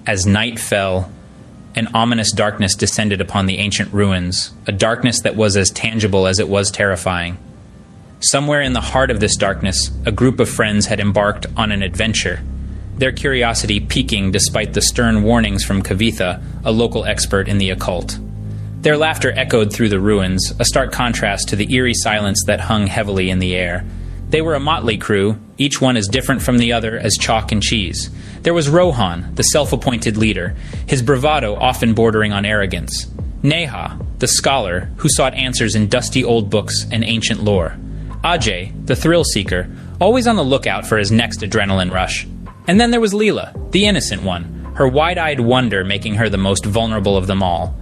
As night fell, an ominous darkness descended upon the ancient ruins, a darkness that was as tangible as it was terrifying. Somewhere in the heart of this darkness, a group of friends had embarked on an adventure, their curiosity piquing despite the stern warnings from Kavitha, a local expert in the occult. Their laughter echoed through the ruins, a stark contrast to the eerie silence that hung heavily in the air. They were a motley crew, each one as different from the other as chalk and cheese. There was Rohan, the self-appointed leader, his bravado often bordering on arrogance. Neha, the scholar, who sought answers in dusty old books and ancient lore. Ajay, the thrill-seeker, always on the lookout for his next adrenaline rush. And then there was Leela, the innocent one, her wide-eyed wonder making her the most vulnerable of them all.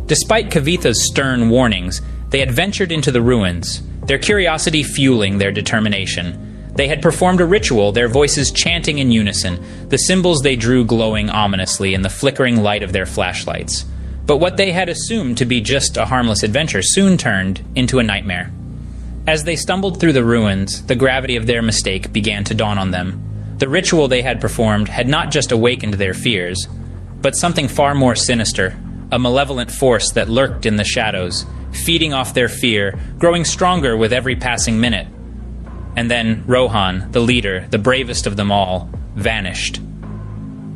Despite Kavitha's stern warnings, they had ventured into the ruins, their curiosity fueling their determination. They had performed a ritual, their voices chanting in unison, the symbols they drew glowing ominously in the flickering light of their flashlights. But what they had assumed to be just a harmless adventure soon turned into a nightmare. As they stumbled through the ruins, the gravity of their mistake began to dawn on them. The ritual they had performed had not just awakened their fears, but something far more sinister, a malevolent force that lurked in the shadows, feeding off their fear, growing stronger with every passing minute. And then Rohan, the leader, the bravest of them all, vanished.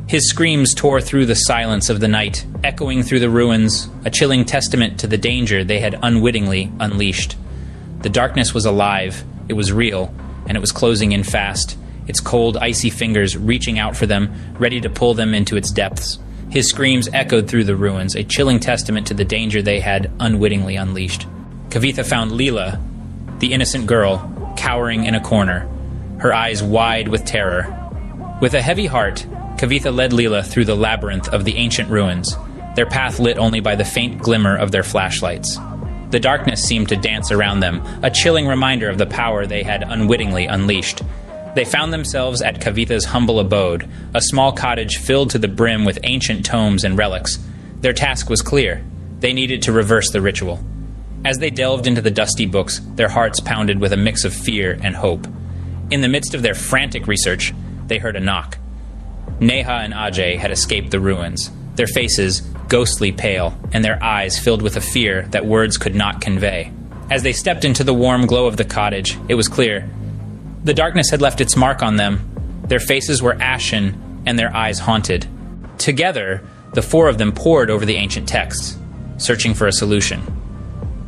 His screams tore through the silence of the night, echoing through the ruins, a chilling testament to the danger they had unwittingly unleashed. The darkness was alive, it was real, and it was closing in fast, its cold, icy fingers reaching out for them, ready to pull them into its depths. His screams echoed through the ruins, a chilling testament to the danger they had unwittingly unleashed. Kavitha found Leela, the innocent girl, cowering in a corner, her eyes wide with terror. With a heavy heart, Kavitha led Leela through the labyrinth of the ancient ruins, their path lit only by the faint glimmer of their flashlights. The darkness seemed to dance around them, a chilling reminder of the power they had unwittingly unleashed. They found themselves at Kavitha's humble abode, a small cottage filled to the brim with ancient tomes and relics. Their task was clear. They needed to reverse the ritual. As they delved into the dusty books, their hearts pounded with a mix of fear and hope. In the midst of their frantic research, they heard a knock. Neha and Ajay had escaped the ruins, their faces ghostly pale, and their eyes filled with a fear that words could not convey. As they stepped into the warm glow of the cottage, it was clear. The darkness had left its mark on them. Their faces were ashen, and their eyes haunted. Together, the four of them pored over the ancient texts, searching for a solution.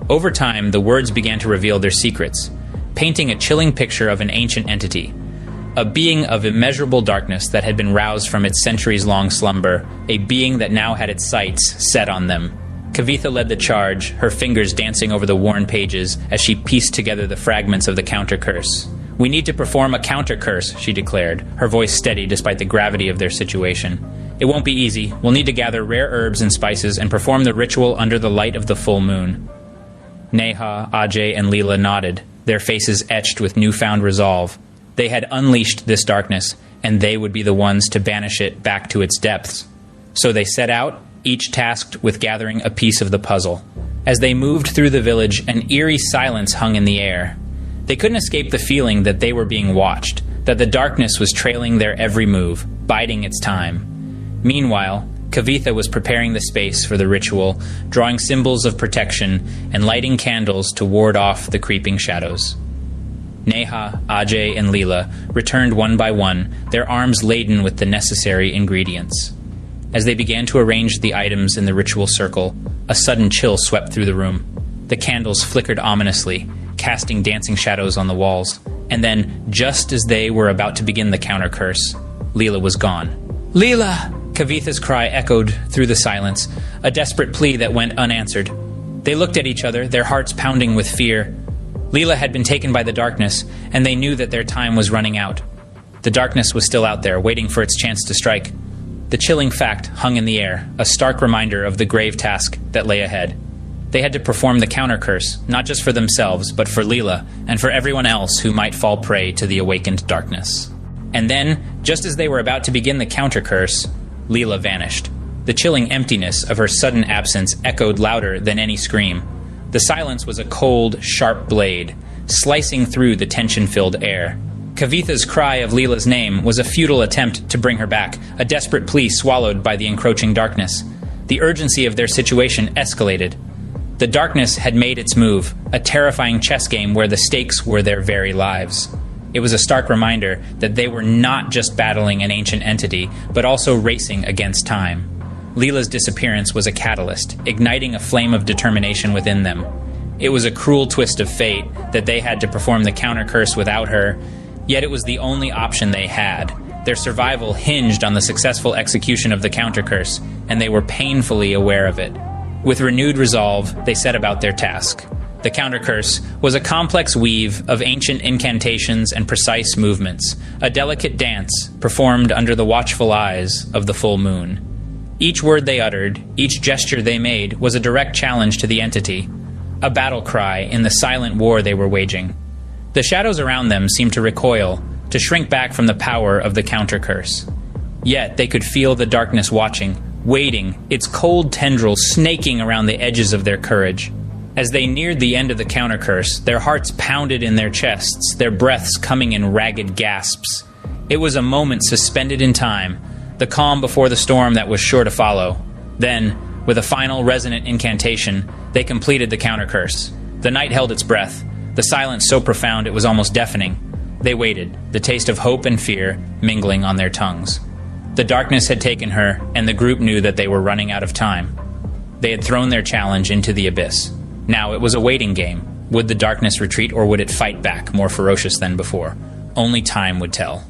Over time, the words began to reveal their secrets, painting a chilling picture of an ancient entity, a being of immeasurable darkness that had been roused from its centuries-long slumber, a being that now had its sights set on them. Kavitha led the charge, her fingers dancing over the worn pages as she pieced together the fragments of the counter-curse. "We need to perform a counter-curse," she declared, her voice steady despite the gravity of their situation. "It won't be easy. We'll need to gather rare herbs and spices and perform the ritual under the light of the full moon." Neha, Ajay, and Leela nodded, their faces etched with newfound resolve. They had unleashed this darkness, and they would be the ones to banish it back to its depths. So they set out, each tasked with gathering a piece of the puzzle. As they moved through the village, an eerie silence hung in the air. They couldn't escape the feeling that they were being watched, that the darkness was trailing their every move, biding its time. Meanwhile, Kavitha was preparing the space for the ritual, drawing symbols of protection and lighting candles to ward off the creeping shadows. Neha, Ajay, and Leela returned one by one, their arms laden with the necessary ingredients. As they began to arrange the items in the ritual circle, a sudden chill swept through the room. The candles flickered ominously, casting dancing shadows on the walls. And then, just as they were about to begin the counter-curse, Leela was gone. "Leela!" Kavitha's cry echoed through the silence, a desperate plea that went unanswered. They looked at each other, their hearts pounding with fear. Leela had been taken by the darkness, and they knew that their time was running out. The darkness was still out there, waiting for its chance to strike. The chilling fact hung in the air, a stark reminder of the grave task that lay ahead. They had to perform the counter-curse, not just for themselves, but for Leela, and for everyone else who might fall prey to the awakened darkness. And then, just as they were about to begin the counter-curse, Leela vanished. The chilling emptiness of her sudden absence echoed louder than any scream. The silence was a cold, sharp blade, slicing through the tension-filled air. Kavitha's cry of Leela's name was a futile attempt to bring her back, a desperate plea swallowed by the encroaching darkness. The urgency of their situation escalated. The darkness had made its move, a terrifying chess game where the stakes were their very lives. It was a stark reminder that they were not just battling an ancient entity, but also racing against time. Leela's disappearance was a catalyst, igniting a flame of determination within them. It was a cruel twist of fate that they had to perform the counter curse without her, yet it was the only option they had. Their survival hinged on the successful execution of the counter curse, and they were painfully aware of it. With renewed resolve, they set about their task. The counter curse was a complex weave of ancient incantations and precise movements, a delicate dance performed under the watchful eyes of the full moon. Each word they uttered, each gesture they made, was a direct challenge to the entity, a battle cry in the silent war they were waging. The shadows around them seemed to recoil, to shrink back from the power of the counter curse. Yet they could feel the darkness watching, waiting, its cold tendrils snaking around the edges of their courage. As they neared the end of the counter curse, their hearts pounded in their chests, their breaths coming in ragged gasps. It was a moment suspended in time, the calm before the storm that was sure to follow. Then, with a final resonant incantation, they completed the counter curse. The night held its breath, the silence so profound it was almost deafening. They waited, the taste of hope and fear mingling on their tongues. The darkness had taken her, and the group knew that they were running out of time. They had thrown their challenge into the abyss. Now it was a waiting game. Would the darkness retreat, or would it fight back, more ferocious than before? Only time would tell.